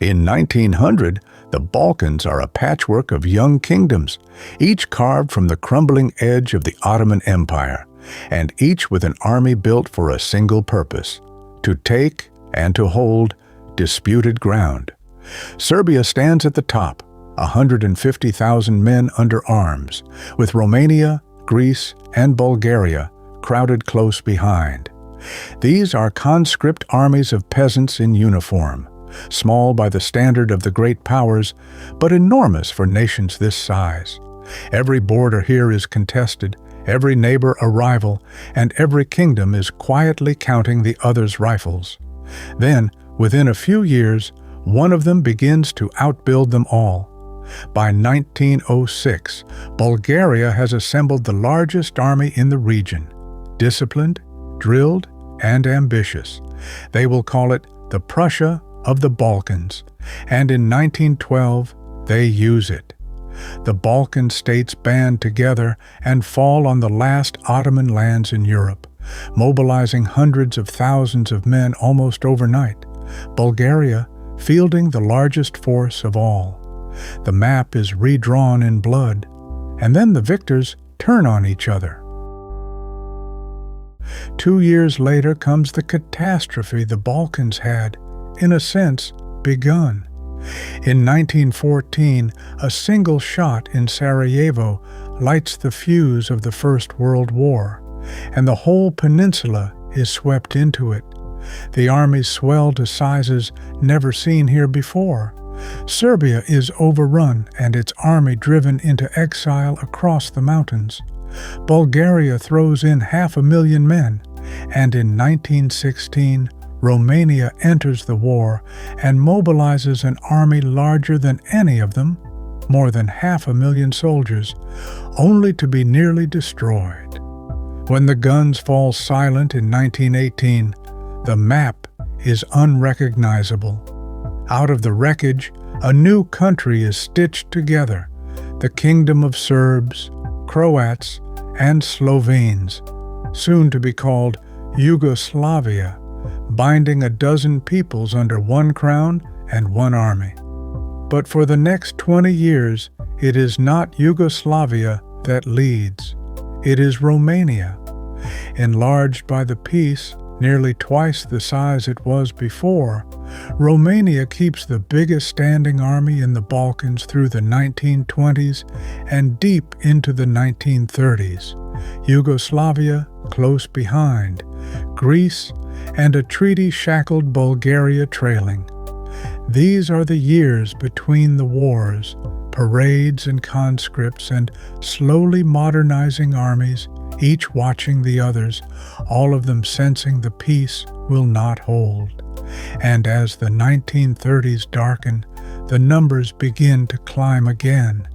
In 1900, the Balkans are a patchwork of young kingdoms, each carved from the crumbling edge of the Ottoman Empire, and each with an army built for a single purpose: to take and to hold disputed ground. Serbia stands at the top, 150,000 men under arms, with Romania, Greece, and Bulgaria crowded close behind. These are conscript armies of peasants in uniform, small by the standard of the great powers, but enormous for nations this size. Every border here is contested, every neighbor a rival, and every kingdom is quietly counting the other's rifles. Then, within a few years, one of them begins to outbuild them all. By 1906, Bulgaria has assembled the largest army in the region, disciplined, drilled, and ambitious. They will call it the Prussia of the Balkans, and in 1912 they use it. The Balkan states band together and fall on the last Ottoman lands in Europe, mobilizing hundreds of thousands of men almost overnight, Bulgaria fielding the largest force of all. The map is redrawn in blood, and then the victors turn on each other. 2 years later comes the catastrophe the Balkans had, in a sense, begun. In 1914, a single shot in Sarajevo lights the fuse of the First World War, and the whole peninsula is swept into it. The armies swell to sizes never seen here before. Serbia is overrun and its army driven into exile across the mountains. Bulgaria throws in 500,000 men, and in 1916, Romania enters the war and mobilizes an army larger than any of them, more than 500,000 soldiers, only to be nearly destroyed. When the guns fall silent in 1918, the map is unrecognizable. Out of the wreckage, a new country is stitched together, the Kingdom of Serbs, Croats, and Slovenes, soon to be called Yugoslavia, binding a dozen peoples under one crown and one army. But for the next 20 years, it is not Yugoslavia that leads. It is Romania. Enlarged by the peace, nearly twice the size it was before, Romania keeps the biggest standing army in the Balkans through the 1920s and deep into the 1930s. Yugoslavia close behind, Greece and a treaty-shackled Bulgaria trailing. These are the years between the wars, parades and conscripts and slowly modernizing armies, each watching the others, all of them sensing the peace will not hold. And as the 1930s darken, the numbers begin to climb again.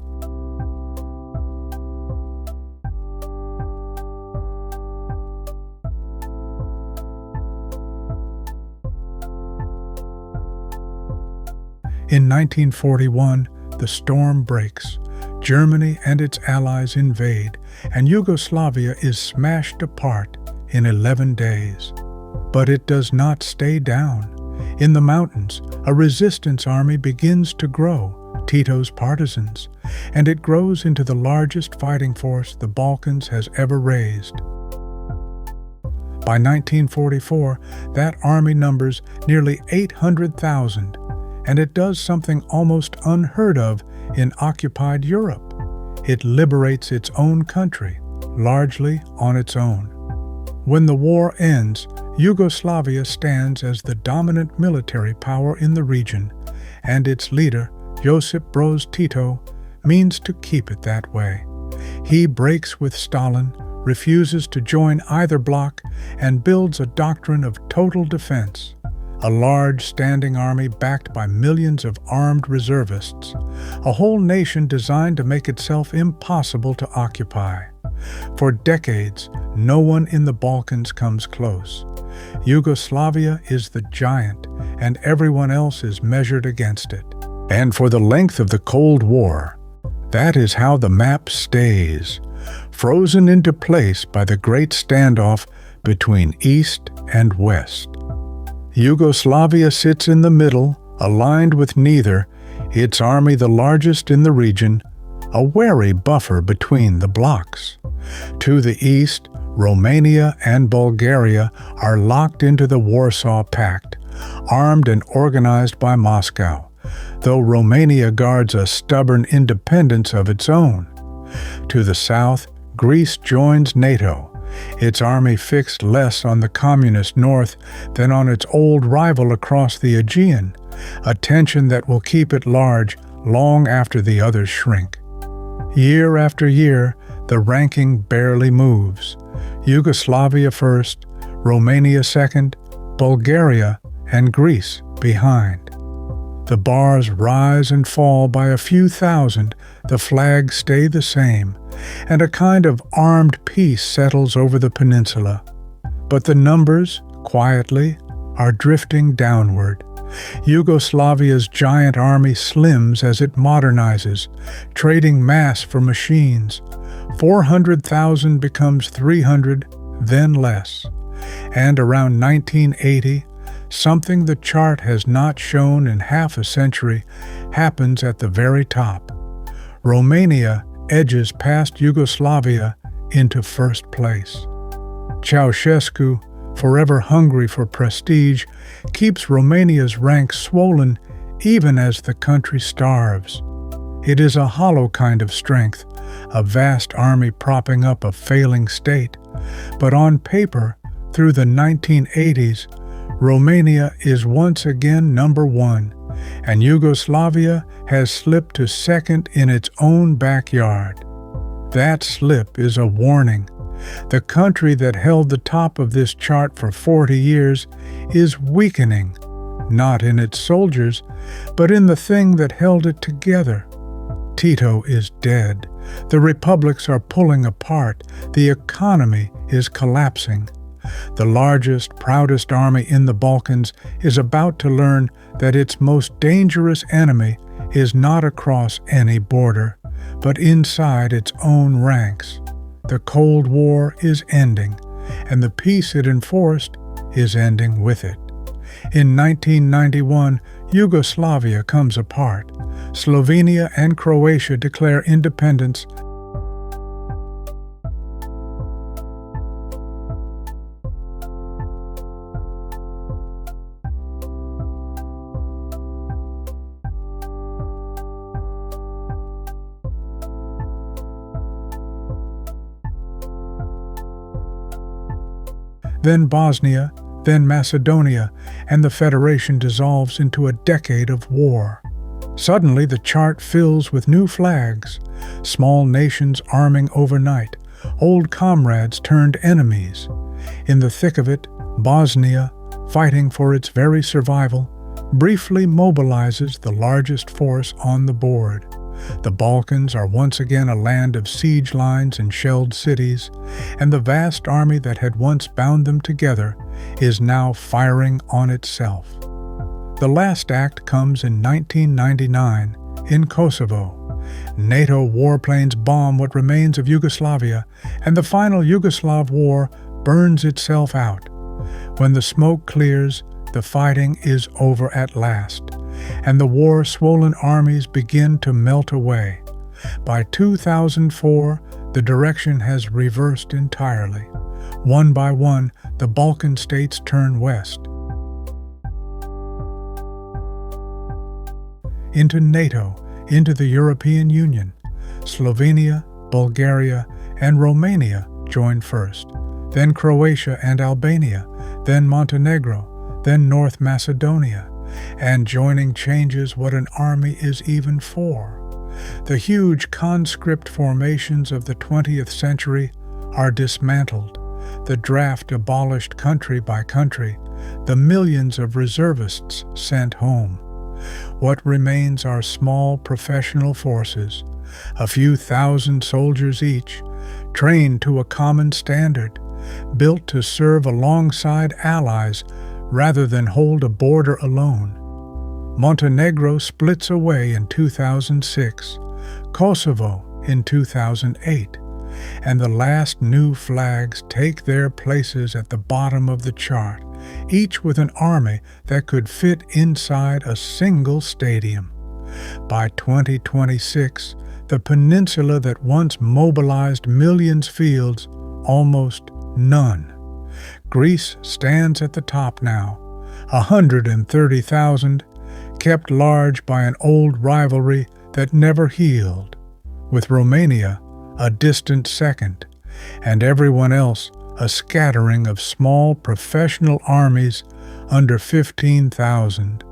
In 1941, the storm breaks. Germany and its allies invade, and Yugoslavia is smashed apart in 11 days. But it does not stay down. In the mountains, a resistance army begins to grow, Tito's partisans, and it grows into the largest fighting force the Balkans has ever raised. By 1944, that army numbers nearly 800,000, and it does something almost unheard of in occupied Europe. It liberates its own country, largely on its own. When the war ends, Yugoslavia stands as the dominant military power in the region, and its leader, Josip Broz Tito, means to keep it that way. He breaks with Stalin, refuses to join either bloc, and builds a doctrine of total defense. A large standing army backed by millions of armed reservists, a whole nation designed to make itself impossible to occupy. For decades, no one in the Balkans comes close. Yugoslavia is the giant, and everyone else is measured against it. And for the length of the Cold War, that is how the map stays, frozen into place by the great standoff between East and West. Yugoslavia sits in the middle, Aligned with neither, its army the largest in the region, a wary buffer between the blocs. To the east, Romania and Bulgaria are locked into the Warsaw Pact, armed and organized by Moscow, though Romania guards a stubborn independence of its own. To the south, Greece joins NATO, its army fixed less on the communist north than on its old rival across the Aegean, a tension that will keep it large long after the others shrink. Year after year, the ranking barely moves. Yugoslavia first, Romania second, Bulgaria and Greece behind. The bars rise and fall by a few thousand, the flags stay the same, and a kind of armed peace settles over the peninsula. But the numbers, quietly, are drifting downward. Yugoslavia's giant army slims as it modernizes, trading mass for machines. 400,000 becomes 300, then less. And around 1980, something the chart has not shown in half a century happens at the very top. Romania edges past Yugoslavia into first place. Ceausescu, forever hungry for prestige, keeps Romania's ranks swollen even as the country starves. It is a hollow kind of strength, a vast army propping up a failing state. But on paper, through the 1980s, Romania is once again number one, and Yugoslavia has slipped to second in its own backyard. That slip is a warning. The country that held the top of this chart for 40 years is weakening, not in its soldiers, but in the thing that held it together. Tito is dead. The republics are pulling apart. The economy is collapsing. The largest, proudest army in the Balkans is about to learn that its most dangerous enemy is not across any border, but inside its own ranks. The Cold War is ending, and the peace it enforced is ending with it. In 1991, Yugoslavia comes apart. Slovenia and Croatia declare independence. Then Bosnia, then Macedonia, and the Federation dissolves into a decade of war. Suddenly the chart fills with new flags, small nations arming overnight, old comrades turned enemies. In the thick of it, Bosnia, fighting for its very survival, briefly mobilizes the largest force on the board. The Balkans are once again a land of siege lines and shelled cities, and the vast army that had once bound them together is now firing on itself. The last act comes in 1999 in Kosovo. NATO warplanes bomb what remains of Yugoslavia, and the final Yugoslav war burns itself out. When the smoke clears, the fighting is over at last, and the war-swollen armies begin to melt away. By 2004, the direction has reversed entirely. One by one, the Balkan states turn west. Into NATO, into the European Union. Slovenia, Bulgaria, and Romania join first, then Croatia and Albania, then Montenegro, then North Macedonia, and joining changes what an army is even for. The huge conscript formations of the 20th century are dismantled, the draft abolished country by country, the millions of reservists sent home. What remains are small professional forces, a few thousand soldiers each, trained to a common standard, built to serve alongside allies rather than hold a border alone. Montenegro splits away in 2006, Kosovo in 2008, and the last new flags take their places at the bottom of the chart each with an army that could fit inside a single stadium. By 2026, the peninsula that once mobilized millions fields almost none. Greece stands at the top now, 130,000, kept large by an old rivalry that never healed, with Romania a distant second, and everyone else a scattering of small professional armies under 15,000.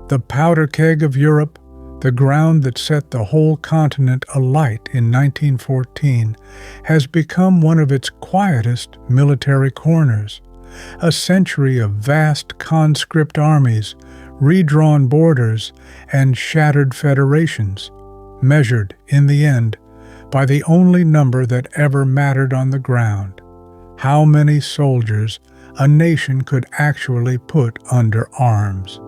The powder keg of Europe, the ground that set the whole continent alight in 1914, has become one of its quietest military corners. A century of vast conscript armies, redrawn borders, and shattered federations, measured, in the end, by the only number that ever mattered on the ground: how many soldiers a nation could actually put under arms.